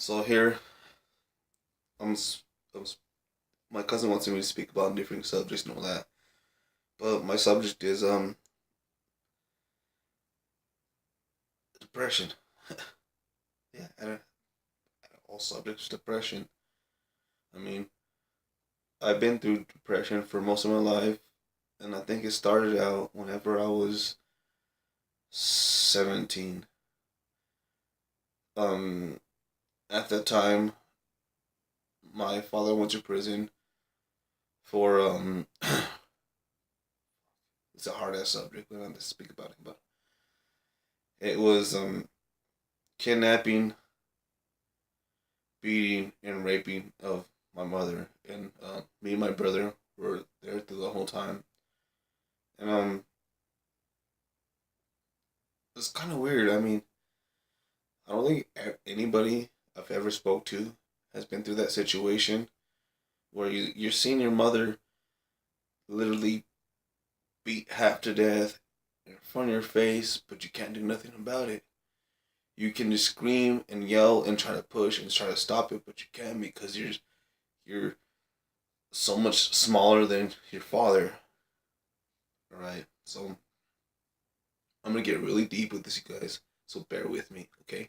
So here, I'm, I'm, my cousin wants me to speak about different subjects and all that. But my subject is depression. Yeah, and all subjects depression. I mean, I've been through depression for most of my life, and I think it started out whenever I was 17. Um, at that time, my father went to prison for it's a hard ass subject. We don't have to speak about it, but it was kidnapping, beating and raping of my mother, and me and my brother were there through the whole time. And it's kind of weird. I mean, I don't think anybody I've ever spoke to has been through that situation where you're seeing your mother literally beat half to death in front of your face, but you can't do nothing about it. You can just scream and yell and try to push and try to stop it, but you can't because you're so much smaller than your father. All right, so I'm gonna get really deep with this, you guys. So bear with me, okay?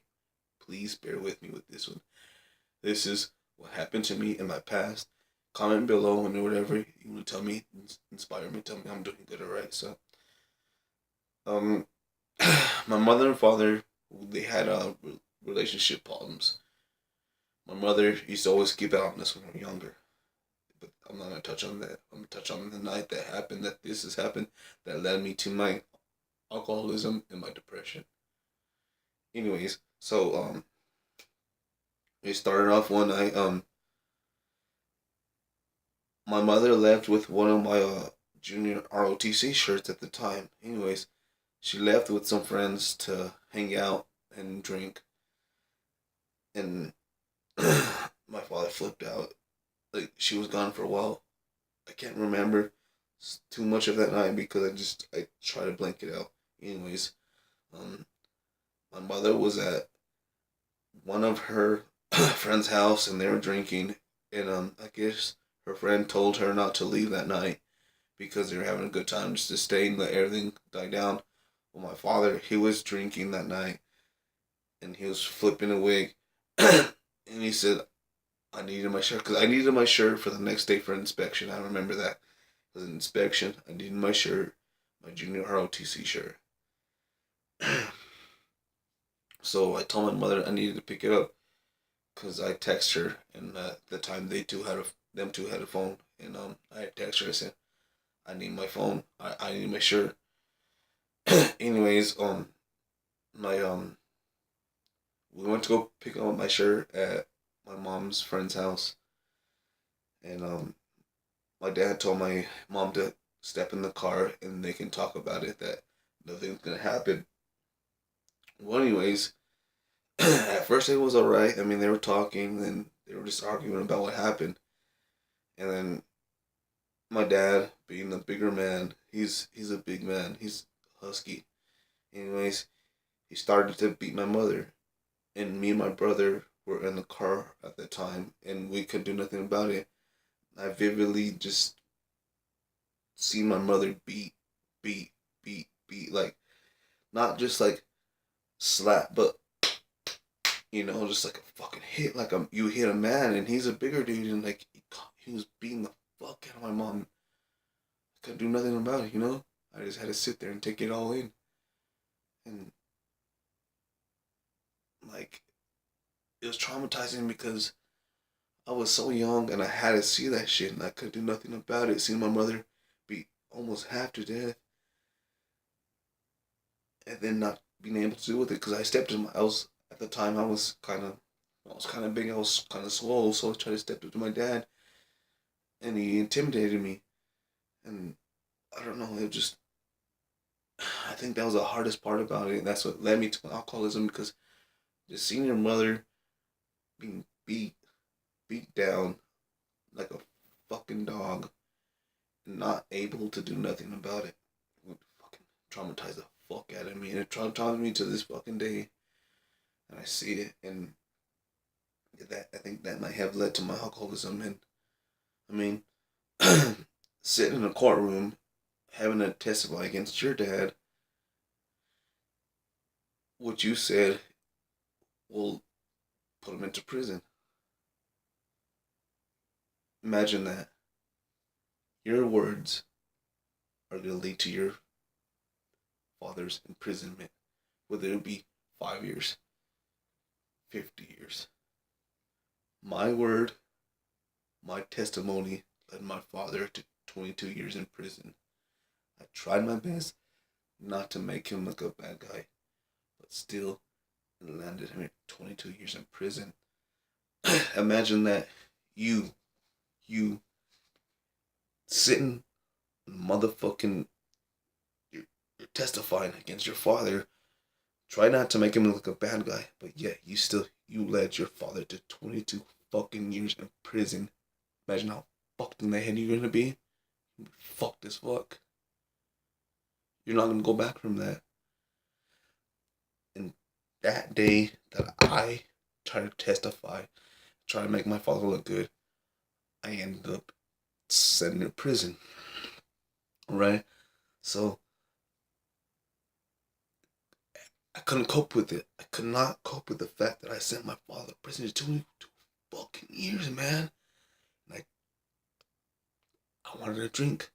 Please bear with me with this one. This is what happened to me in my past. Comment below and whatever you want to tell me, inspire me, tell me I'm doing good, alright? So, um, my mother and father, they had relationship problems. My mother used to always keep out on us when we were younger, but I'm not gonna touch on that. I'm gonna touch on the night that happened, that this has happened, that led me to my alcoholism and my depression. Anyways, so it started off one night. My mother left with one of my junior ROTC shirts at the time. Anyways, she left with some friends to hang out and drink, and my father flipped out. Like she was gone for a while. I can't remember too much of that night because I try to blank it out. Anyways, um, my mother was at one of her friend's house and they were drinking, and I guess her friend told her not to leave that night because they were having a good time, just to stay and let everything die down. Well, my father, he was drinking that night and he was flipping a wig, and he said, "I needed my shirt because I needed my shirt for the next day for inspection." I remember that. It was an inspection. I needed my shirt, my junior ROTC shirt. So I told my mother I needed to pick it up because I text her, and at the time them two had a phone, and I text her. I said, "I need my phone. I need my shirt." Anyways, my we went to go pick up my shirt at my mom's friend's house, and my dad told my mom to step in the car and they can talk about it. That nothing's gonna happen. Well, anyways, at first it was alright. I mean, they were talking and they were just arguing about what happened, and then my dad, being the bigger man, he's a big man. He's husky. Anyways, he started to beat my mother, and me and my brother were in the car at the time, and we could do nothing about it. I vividly just see my mother beat, beat, like not just like slap, but just like a fucking hit, like you hit a man, and he's a bigger dude, and like he was beating the fuck out of my mom. I couldn't do nothing about it. I just had to sit there and take it all in, and like it was traumatizing because I was so young and I had to see that shit and I could do nothing about it. Seeing my mother be almost half to death and then not being able to deal with it because I was at the time I was kind of big. I was kind of swole, so I tried to step up to my dad and he intimidated me. And I don't know, I think that was the hardest part about it. And that's what led me to my alcoholism because just seeing your mother being beat down like a fucking dog and not able to do nothing about it would fucking traumatize the fuck out of me. And it traumatized me to this fucking day. And I see it. And that I think that might have led to my alcoholism. And I mean, sitting in a courtroom, having to testify against your dad, what you said will put him into prison. Imagine that. Your words are going to lead to your father's imprisonment, whether it be 5 years, 50 years. My word, my testimony led my father to 22 years in prison. I tried my best not to make him look a bad guy, but still it landed him at 22 years in prison. Imagine that you, you sitting motherfucking, you're testifying against your father. Try not to make him look like a bad guy, but yet you led your father to 22 fucking years in prison. Imagine how fucked in the head you're gonna be. You're fucked as fuck. You're not gonna go back from that. And that day that I tried to testify, try to make my father look good, I ended up sent to prison. Right? So I couldn't cope with it. I could not cope with the fact that I sent my father to prison for 22 fucking years, man. And I wanted a drink.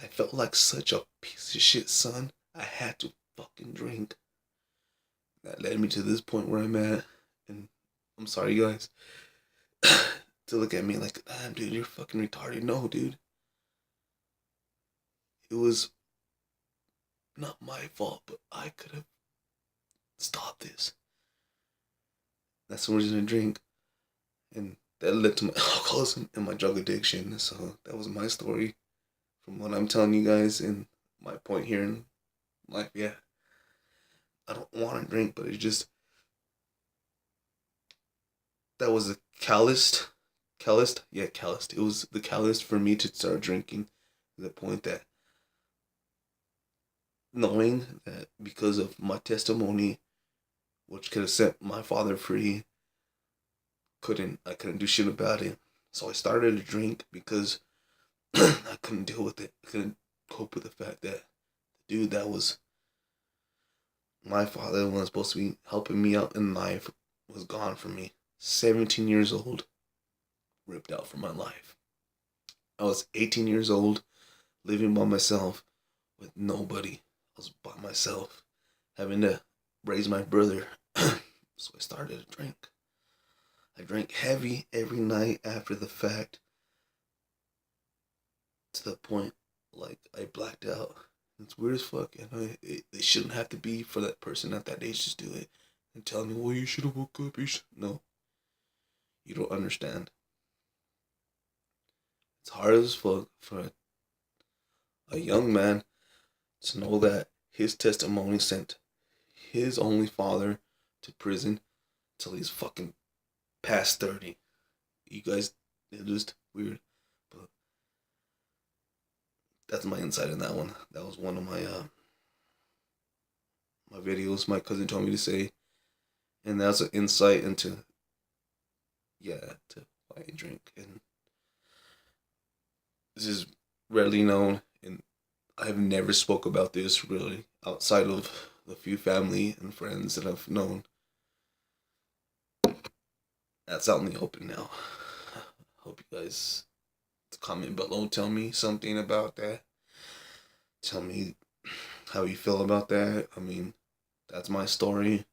I felt like such a piece of shit son. I had to fucking drink. That led me to this point where I'm at. And I'm sorry, guys, to look at me like, damn, dude, you're fucking retarded. No, dude. It was not my fault, but I could have stopped this. That's the reason I drink. And that led to my alcoholism and my drug addiction. So that was my story from what I'm telling you guys and my point here in life. Yeah, I don't want to drink, but it's just, that was a calloused. It was the catalyst for me to start drinking. To the point that knowing that because of my testimony, which could have set my father free, I couldn't do shit about it. So I started to drink because I couldn't deal with it. I couldn't cope with the fact that the dude that was my father, the one that's supposed to be helping me out in life, was gone from me. 17 years old, ripped out from my life. I was 18 years old, living by myself with nobody. I was by myself, having to raise my brother. So I started to drink. I drank heavy every night after the fact, to the point like I blacked out. It's weird as fuck. I know it shouldn't have to be for that person at that age to do it and tell me, well, you should have woke up. No, you don't understand. It's hard as fuck for a young man to know that his testimony sent his only father to prison till he's fucking past 30. You guys, it just weird. But that's my insight on that one. That was one of my videos my cousin told me to say. And that's an insight into, yeah, to why I drink. And this is rarely known, and I've never spoke about this really outside of the few family and friends that I've known. That's out in the open now. Hope you guys comment below. Tell me something about that. Tell me how you feel about that. I mean, that's my story,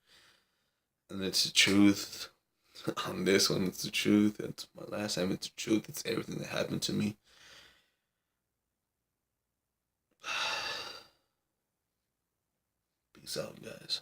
and it's the truth. On this one, it's the truth. It's my last time. It's the truth. It's everything that happened to me. Peace out, guys.